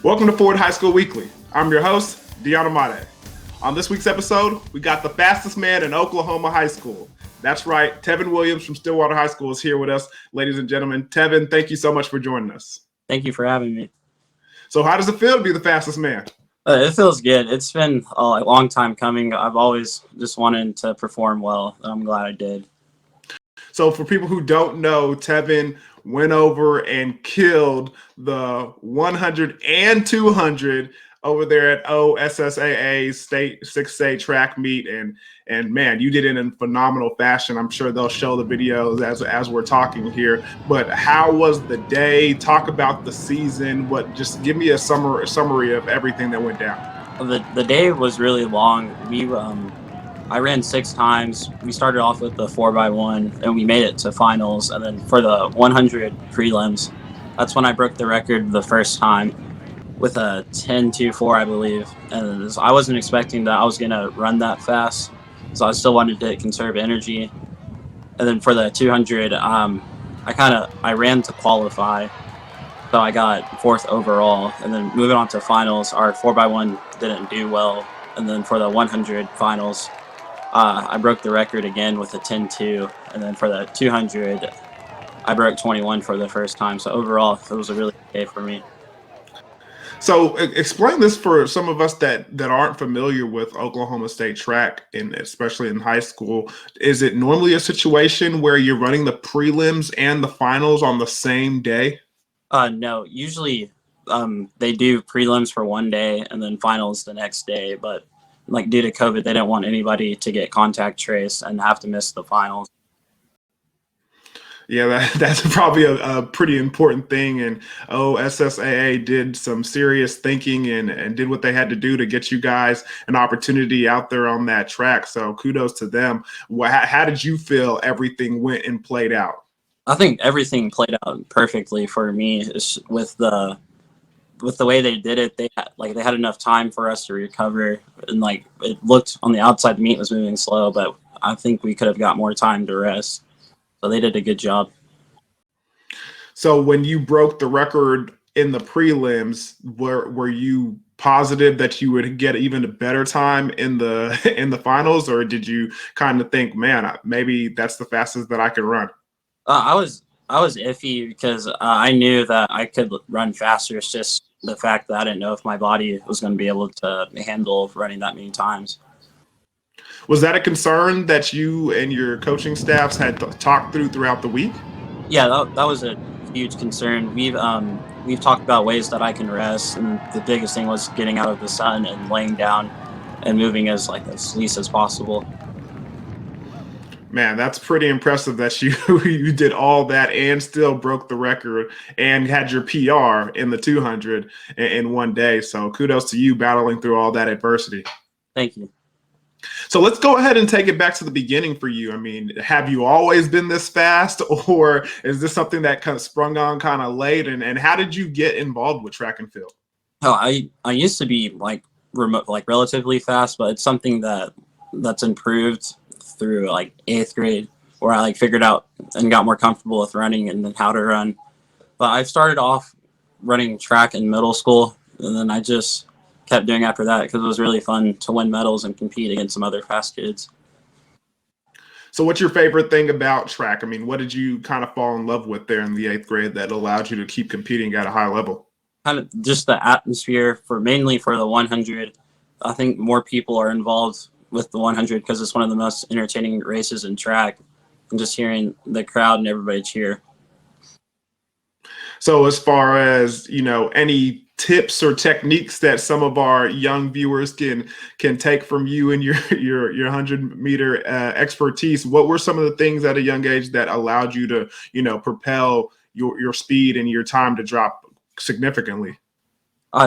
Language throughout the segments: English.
Welcome to Ford High School Weekly. I'm your host, Deanna Mate. On this week's episode, we got the fastest man in Oklahoma high school. That's right, Tevin Williams from Stillwater High School is here with us, ladies and gentlemen. Tevin, thank you so much for joining us. Thank you for having me. So how does it feel to be the fastest man? It feels good. It's been a long time coming. I've always just wanted to perform well, and I'm glad I did. So for people who don't know, Tevin went over and killed the 100 and 200 over there at OSSAA State 6A track meet. And man, you did it in phenomenal fashion. I'm sure they'll show the videos as we're talking here. But how was the day? Talk about the season. Just give me a summary of everything that went down. The day was really long. I ran 6 times. We started off with the 4x1 and we made it to finals. And then for the 100 prelims, that's when I broke the record the first time with a 10.24, I believe. And I wasn't expecting that I was going to run that fast. So I still wanted to conserve energy. And then for the 200, I ran to qualify. So I got 4th overall. And then moving on to finals, our 4x1 didn't do well. And then for the 100 finals, I broke the record again with a 10.2. And then for the 200, I broke 21 for the first time. So overall, it was a really good day for me. So explain this for some of us that aren't familiar with Oklahoma State track, and especially in high school. Is it normally a situation where you're running the prelims and the finals on the same day? No, usually they do prelims for one day and then finals the next day. But like due to COVID, they didn't want anybody to get contact traced and have to miss the finals. Yeah, that's probably a pretty important thing. And SSAA did some serious thinking and did what they had to do to get you guys an opportunity out there on that track. So kudos to them. How did you feel everything went and played out? I think everything played out perfectly for me. With the way they did it, they had enough time for us to recover, and it looked on the outside the meet was moving slow, but I think we could have got more time to rest. So they did a good job. So when you broke the record in the prelims, were you positive that you would get even a better time in the finals, or did you kind of think, man, maybe that's the fastest that I can run? I was iffy because I knew that I could run faster. It's just the fact that I didn't know if my body was going to be able to handle running that many times. Was that a concern that you and your coaching staffs had talked throughout the week? Yeah, that was a huge concern. We've talked about ways that I can rest, and the biggest thing was getting out of the sun and laying down and moving as least as possible. Man, that's pretty impressive that you did all that and still broke the record and had your PR in the 200 in one day. So kudos to you battling through all that adversity. Thank you. So let's go ahead and take it back to the beginning for you. I mean, have you always been this fast, or is this something that kind of sprung on kind of late? And how did you get involved with track and field? Oh, I used to be relatively fast, but it's something that's improved through 8th grade, where I figured out and got more comfortable with running and then how to run. But I started off running track in middle school, and then I just kept doing after that because it was really fun to win medals and compete against some other fast kids. So what's your favorite thing about track? I mean, what did you kind of fall in love with there in the 8th grade that allowed you to keep competing at a high level? Kind of just the atmosphere mainly for the 100. I think more people are involved with the 100 because it's one of the most entertaining races in track, and just hearing the crowd and everybody cheer. So as far as, any tips or techniques that some of our young viewers can take from you and your 100-meter expertise, what were some of the things at a young age that allowed you to, propel your speed and your time to drop significantly?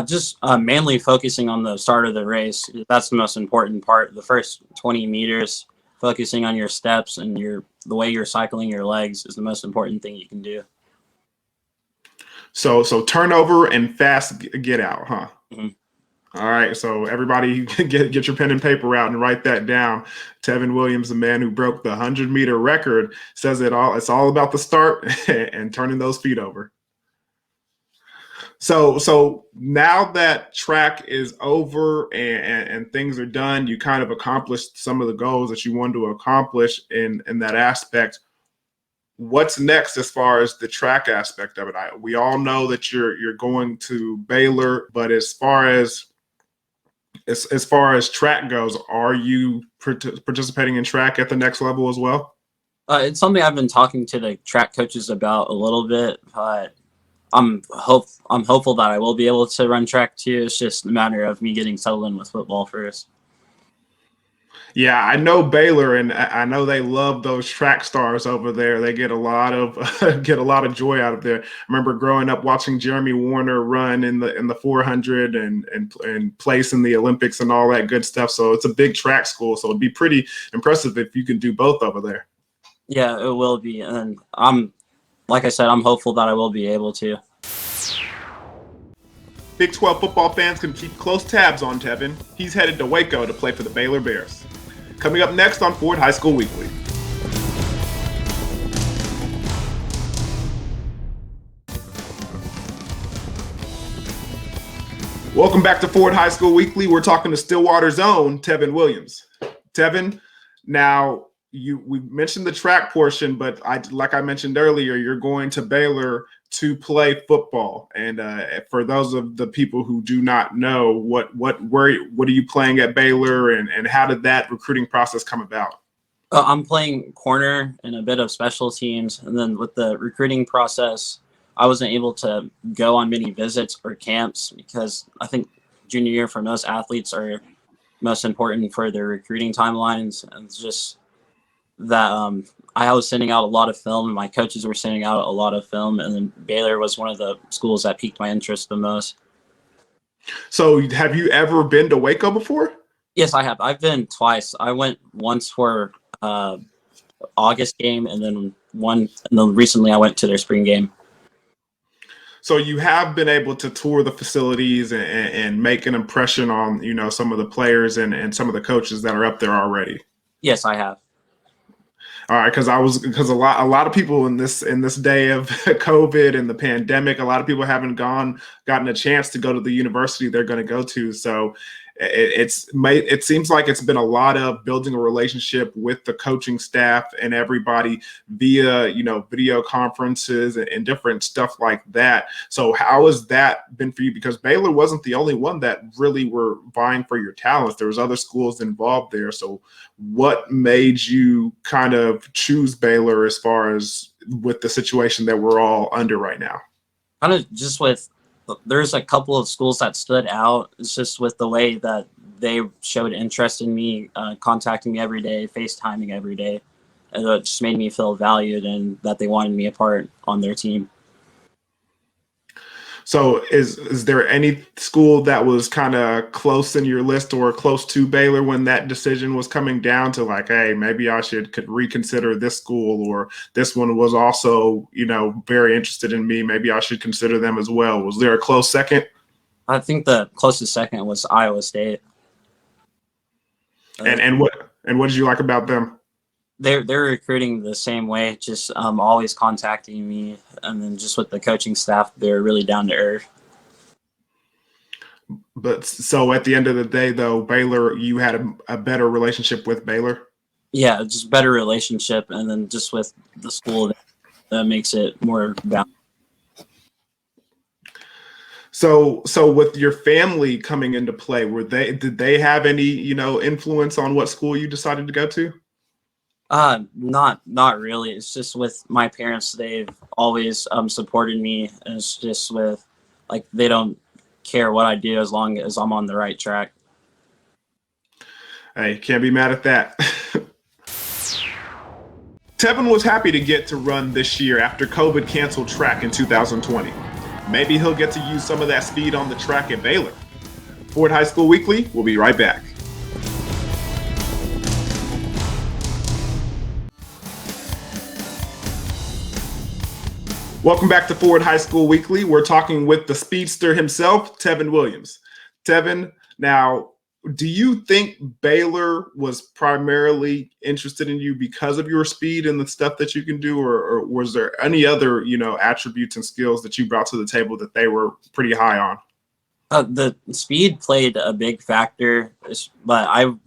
Just mainly focusing on the start of the race. That's the most important part. The first 20 meters, focusing on your steps and the way you're cycling your legs is the most important thing you can do. So turnover and fast get out, huh? Mm-hmm. All right. So everybody get your pen and paper out and write that down. Tevin Williams, the man who broke the 100-meter record, says it all. It's all about the start and turning those feet over. So now that track is over and things are done, you kind of accomplished some of the goals that you wanted to accomplish in that aspect. What's next as far as the track aspect of it? We all know that you're going to Baylor, but as far as track goes, are you participating in track at the next level as well? It's something I've been talking to the track coaches about a little bit, but I'm hopeful that I will be able to run track too. It's just a matter of me getting settled in with football first. Yeah, I know Baylor, and I know they love those track stars over there. They get a lot of get a lot of joy out of there. I remember growing up watching Jeremy Warner run in the 400 and place in the Olympics and all that good stuff. So it's a big track school. So it'd be pretty impressive if you can do both over there. Yeah, it will be, and like I said, I'm hopeful that I will be able to. Big 12 football fans can keep close tabs on Tevin. He's headed to Waco to play for the Baylor Bears. Coming up next on Ford High School Weekly. Welcome back to Ford High School Weekly. We're talking to Stillwater's own Tevin Williams. Tevin, now we mentioned the track portion, but like I mentioned earlier, you're going to Baylor to play football. And for those of the people who do not know, what are you playing at Baylor, and how did that recruiting process come about? I'm playing corner and a bit of special teams, and then with the recruiting process, I wasn't able to go on many visits or camps because I think junior year for most athletes are most important for their recruiting timelines, and it's just that I was sending out a lot of film, and my coaches were sending out a lot of film, and then Baylor was one of the schools that piqued my interest the most. So have you ever been to Waco before? Yes, I have. I've been twice. I went once for August game, and then recently I went to their spring game. So you have been able to tour the facilities and make an impression on, some of the players and some of the coaches that are up there already. Yes, I have. All right, because a lot of people in this day of COVID and the pandemic, a lot of people haven't gotten a chance to go to the university they're going to go to. So it seems like it's been a lot of building a relationship with the coaching staff and everybody via video conferences and different stuff like that. So how has that been for you? Because Baylor wasn't the only one that really were vying for your talents. There was other schools involved there. So what made you kind of choose Baylor as far as with the situation that we're all under right now? Kind of just there's a couple of schools that stood out. It's just with the way that they showed interest in me, contacting me every day, FaceTiming every day. And it just made me feel valued and that they wanted me a part on their team. So is there any school that was kind of close in your list or close to Baylor when that decision was coming down to like, hey, maybe I could reconsider this school, or this one was also, very interested in me. Maybe I should consider them as well. Was there a close second? I think the closest second was Iowa State. And what did you like about them? They're recruiting the same way, just always contacting me, and then just with the coaching staff, they're really down to earth. But so at the end of the day, though, Baylor, you had a better relationship with Baylor? Yeah, just better relationship, and then just with the school that makes it more balanced. So with your family coming into play, did they have any, influence on what school you decided to go to? Not really. It's just with my parents, they've always supported me, and it's just with they don't care what I do as long as I'm on the right track. Hey, can't be mad at that. Tevin was happy to get to run this year after COVID canceled track in 2020. Maybe he'll get to use some of that speed on the track at Baylor. Ford High School Weekly, we'll be right back. Welcome back to Ford High School Weekly. We're talking with the speedster himself, Tevin Williams. Tevin, now Do you think Baylor was primarily interested in you because of your speed and the stuff that you can do, or was there any other, attributes and skills that you brought to the table that they were pretty high on? The speed played a big factor, but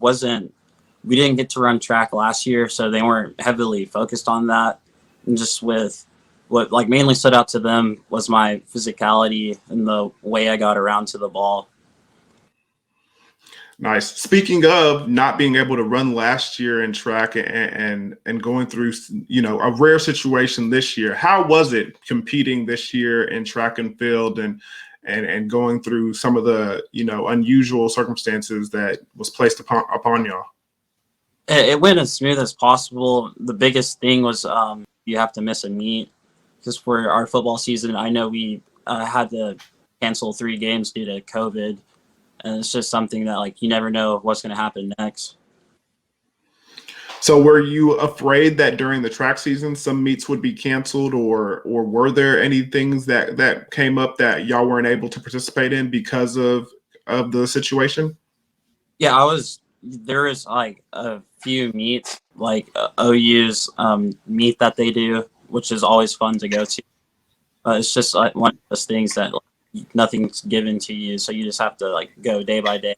we didn't get to run track last year, so they weren't heavily focused on that. And just with what like mainly stood out to them was my physicality and the way I got around to the ball. Nice. Speaking of not being able to run last year in track and going through, a rare situation this year, how was it competing this year in track and field and going through some of the, unusual circumstances that was placed upon y'all? It went as smooth as possible. The biggest thing was you have to miss a meet. Just for our football season, I know we had to cancel 3 games due to COVID. And it's just something that, like, you never know what's going to happen next. So were you afraid that during the track season some meets would be canceled, or were there any things that came up that y'all weren't able to participate in because of the situation? Yeah, there was like a few meets, like OU's meet that they do, which is always fun to go to. It's just like one of those things that nothing's given to you, so you just have to like go day by day.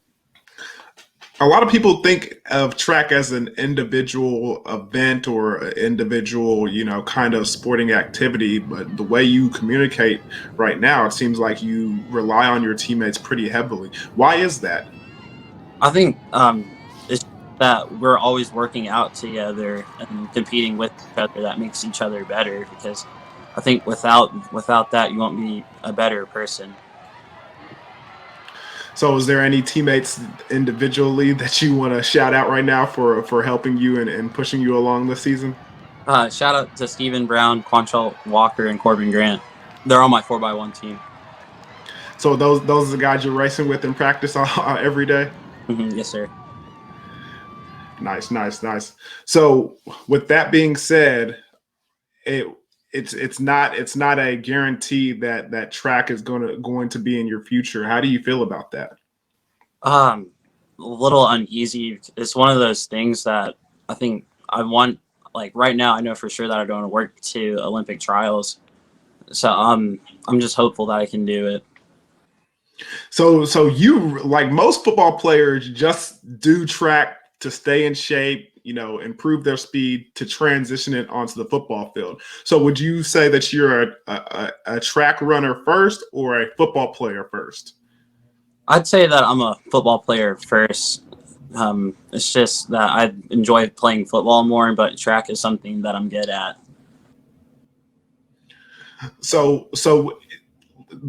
A lot of people think of track as an individual event or an individual, kind of sporting activity, but the way you communicate right now, it seems like you rely on your teammates pretty heavily. Why is that? I think it's that we're always working out together and competing with each other that makes each other better, because I think without that you won't be a better person. So is there any teammates individually that you want to shout out right now for helping you and pushing you along this season? Shout out to Stephen Brown, Quantrell Walker, and Corbin Grant. They're on my 4x1 team. So those are the guys you're racing with in practice every day? Yes, sir. Nice, nice, nice. So with that being said, it's not a guarantee that track is going to be in your future. How do you feel about that? A little uneasy. It's one of those things that I think I want. Like right now, I know for sure that I don't want to work to Olympic trials, so I'm just hopeful that I can do it. So you, like most football players, just do track to stay in shape, improve their speed to transition it onto the football field. So would you say that you're a track runner first or a football player first? I'd say that I'm a football player first. It's just that I enjoy playing football more, but track is something that I'm good at. So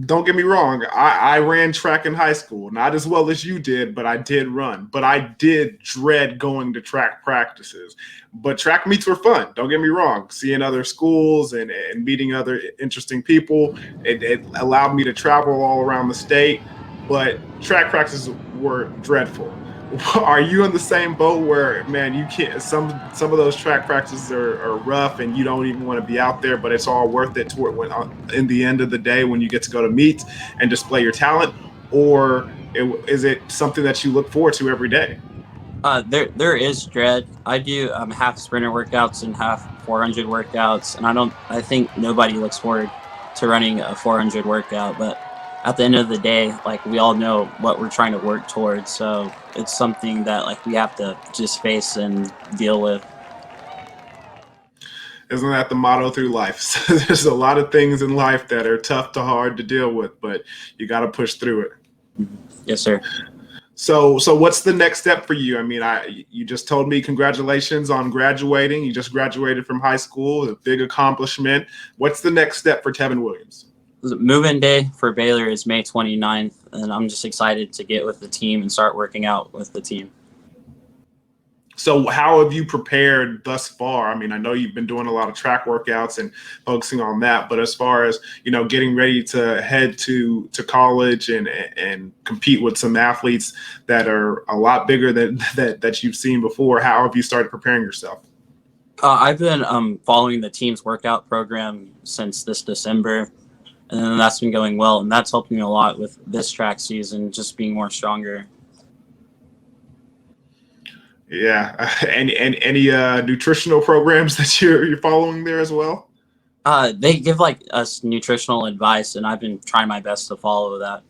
don't get me wrong. I ran track in high school, not as well as you did, but I did run. But I did dread going to track practices. But track meets were fun. Don't get me wrong. Seeing other schools and meeting other interesting people, it allowed me to travel all around the state. But track practices were dreadful. Are you in the same boat where, man, you can't? Some of those track practices are rough, and you don't even want to be out there, but it's all worth it to it when in the end of the day when you get to go to meets and display your talent, or is it something that you look forward to every day? There is dread. I do half sprinter workouts and half 400 workouts, and I think nobody looks forward to running a 400 workout, but at the end of the day, like, we all know what we're trying to work towards, so it's something that like we have to just face and deal with. Isn't that the motto through life? So there's a lot of things in life that are tough to hard to deal with, but you got to push through it. Yes, sir. So what's the next step for you? I mean, you just told me congratulations on graduating. You just graduated from high school, a big accomplishment. What's the next step for Tevin Williams? Move-in day for Baylor is May 29th, and I'm just excited to get with the team and start working out with the team. So how have you prepared thus far? I mean, I know you've been doing a lot of track workouts and focusing on that, but as far as, getting ready to head to college and compete with some athletes that are a lot bigger than that you've seen before, how have you started preparing yourself? I've been following the team's workout program since this December, and that's been going well, and that's helped me a lot with this track season, just being more stronger. Yeah. And any nutritional programs that you're following there as well? They give like us nutritional advice, and I've been trying my best to follow that.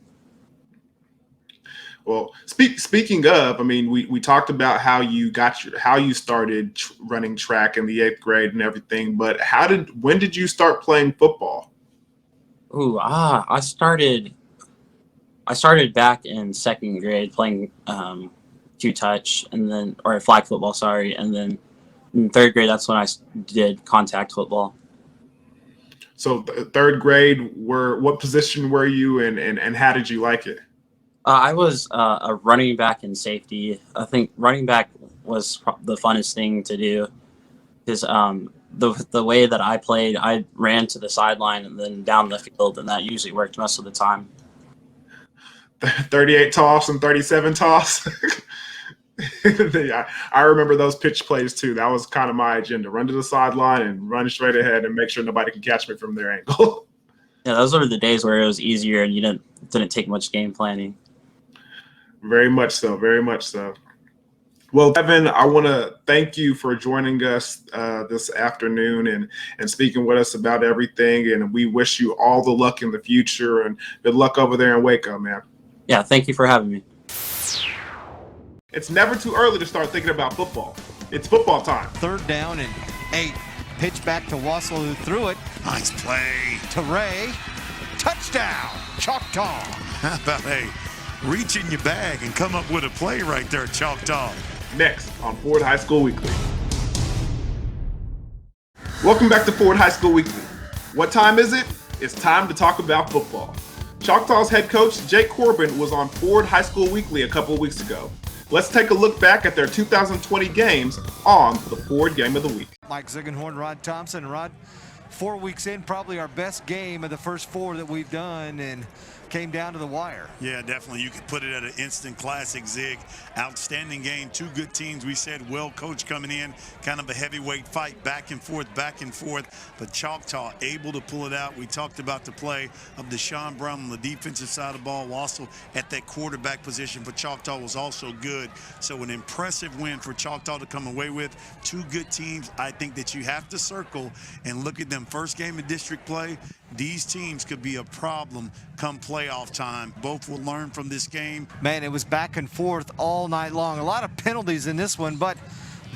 Well, speaking of, I mean, we talked about how you started running track in the 8th grade and everything, but when did you start playing football? Ooh, I started back in 2nd grade playing two touch, and then or flag football, sorry, and then in 3rd grade that's when I did contact football. So 3rd grade, what position were you in, and how did you like it? I was a running back and safety. I think running back was the funnest thing to do because the way that I played, I ran to the sideline and then down the field, and that usually worked most of the time. 38 toss and 37 toss. I remember those pitch plays too. That was kind of my agenda: run to the sideline and run straight ahead and make sure nobody can catch me from their angle. Yeah, those were the days where it was easier and you didn't take much game planning. Very much so. Very much so. Well, Tevin, I want to thank you for joining us this afternoon and speaking with us about everything. And we wish you all the luck in the future and good luck over there in Waco, man. Yeah, thank you for having me. It's never too early to start thinking about football. It's football time. 3rd down and 8. Pitch back to Wassel, who threw it. Nice play. To Ray. Touchdown, Choctaw. How about, hey, reach in your bag and come up with a play right there, Choctaw. Next on Ford High School Weekly. Welcome back to Ford High School Weekly. What time is it? It's time to talk about football. Choctaw's head coach, Jake Corbin, was on Ford High School Weekly a couple of weeks ago. Let's take a look back at their 2020 games on the Ford Game of the Week. Mike Ziegenhorn, Rod Thompson. Rod, 4 weeks in, probably our best game of the first 4 that we've done, and came down to the wire. Yeah, definitely. You could put it at an instant classic, Zig. Outstanding game. 2 good teams. We said well coached coming in. Kind of a heavyweight fight, back and forth, back and forth. But Choctaw able to pull it out. We talked about the play of Deshaun Brown on the defensive side of the ball. Also at that quarterback position for Choctaw was also good. So an impressive win for Choctaw to come away with. 2 good teams. I think that you have to circle and look at them. First game of district play. These teams could be a problem come playoff time. Both will learn from this game. Man, it was back and forth all night long. A lot of penalties in this one, but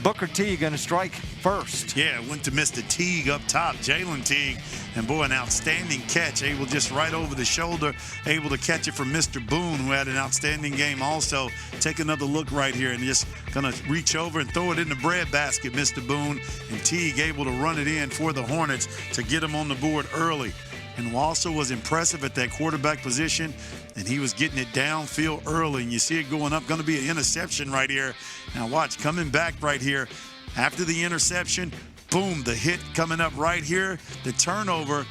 Booker T going to strike first. Yeah, went to Mr. Teague up top, Jalen Teague. And boy, an outstanding catch, able just right over the shoulder, able to catch it from Mr. Boone, who had an outstanding game also. Take another look right here and just gonna reach over and throw it in the bread basket, Mr. Boone. And Teague able to run it in for the Hornets to get him on the board early. And Wassel was impressive at that quarterback position, and he was getting it downfield early. And you see it going up, going to be an interception right here. Now watch, coming back right here after the interception, boom, the hit coming up right here, the turnover,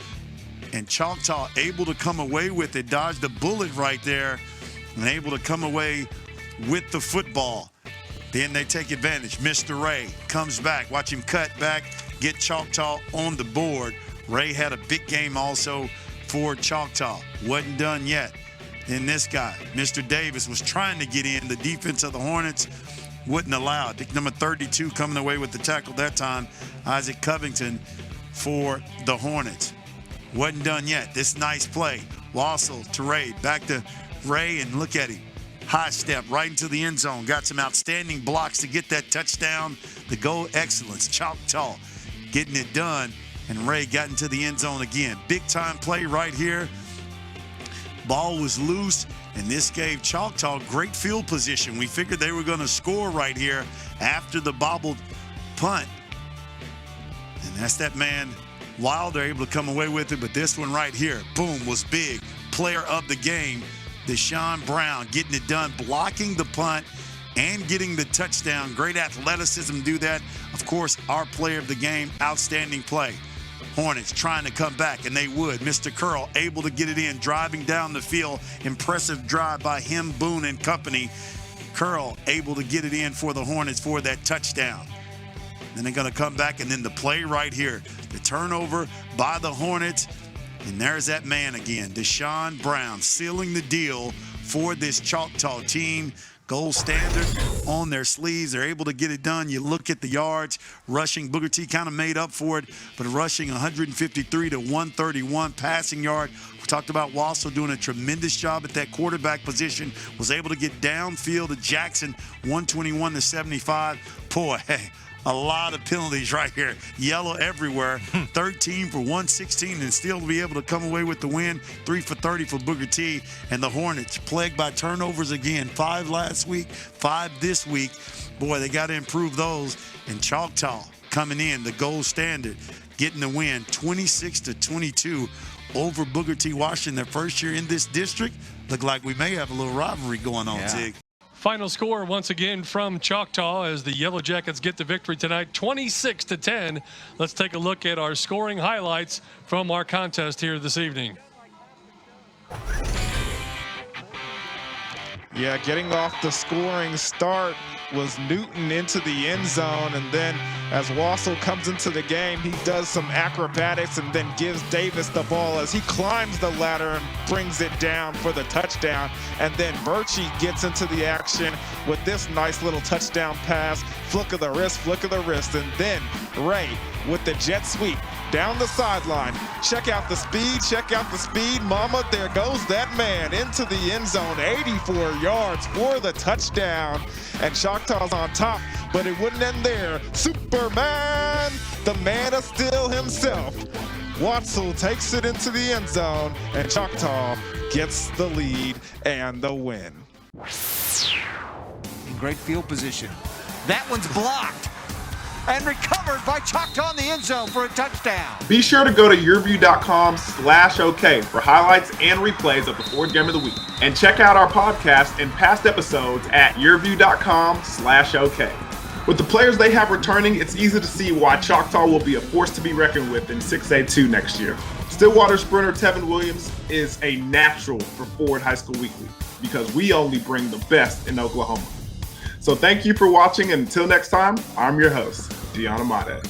and Choctaw able to come away with it, dodged a bullet right there, and able to come away with the football. Then they take advantage. Mr. Ray comes back. Watch him cut back, get Choctaw on the board. Ray had a big game also for Choctaw. Wasn't done yet. And this guy, Mr. Davis, was trying to get in. The defense of the Hornets wouldn't allow it. Number 32 coming away with the tackle that time, Isaac Covington for the Hornets. Wasn't done yet. This nice play. Wassel to Ray. Back to Ray, and look at him. High step right into the end zone. Got some outstanding blocks to get that touchdown. The goal excellence. Choctaw getting it done. And Ray got into the end zone again. Big time play right here. Ball was loose, and this gave Choctaw great field position. We figured they were going to score right here after the bobbled punt. And that's that man Wilder able to come away with it, but this one right here, boom, was big. Player of the game, Deshaun Brown, getting it done, blocking the punt and getting the touchdown. Great athleticism to do that. Of course, our player of the game, outstanding play. Hornets trying to come back, and they would. Mr. Curl able to get it in, driving down the field. Impressive drive by him, Boone, and company. Curl able to get it in for the Hornets for that touchdown. Then they're going to come back, and then the play right here. The turnover by the Hornets, and there's that man again, Deshaun Brown, sealing the deal for this Choctaw team. gold standard on their sleeves. They're able to get it done. You look at the yards, rushing, Booker T kind of made up for it, but rushing 153 to 131 passing yard. We talked about Wassel doing a tremendous job at that quarterback position, was able to get downfield to Jackson, 121 to 75. Boy, hey, a lot of penalties right here. Yellow everywhere. 13 for 116 and still be able to come away with the win. 3 for 30 for Booker T. And the Hornets plagued by turnovers again. 5 last week, 5 this week. Boy, they got to improve those. And Choctaw coming in, the gold standard, getting the win 26 to 22 over Booker T. Washington. Their first year in this district. Look like we may have a little rivalry going on, Zig. Final score once again from Choctaw as the Yellow Jackets get the victory tonight, 26 to 10. Let's take a look at our scoring highlights from our contest here this evening. Yeah, getting off the scoring start was Newton into the end zone, and then as Wassel comes into the game, he does some acrobatics and then gives Davis the ball as he climbs the ladder and brings it down for the touchdown. And then Birchie gets into the action with this nice little touchdown pass, flick of the wrist, and then Ray with the jet sweep down the sideline. Check out the speed, mama. There goes that man into the end zone, 84 yards for the touchdown. And Choctaw's on top, but it wouldn't end there. Superman, the man of steel himself. Wassel takes it into the end zone, and Choctaw gets the lead and the win. In great field position. That one's blocked and recovered by Choctaw in the end zone for a touchdown. Be sure to go to YurView.com/OK for highlights and replays of the fourth game of the week. And check out our podcast and past episodes at YurView.com/OK. With the players they have returning, it's easy to see why Choctaw will be a force to be reckoned with in 6A2 next year. Stillwater sprinter Tevin Williams is a natural for Ford High School Weekly because we only bring the best in Oklahoma. So thank you for watching, and until next time, I'm your host, Deanna Made.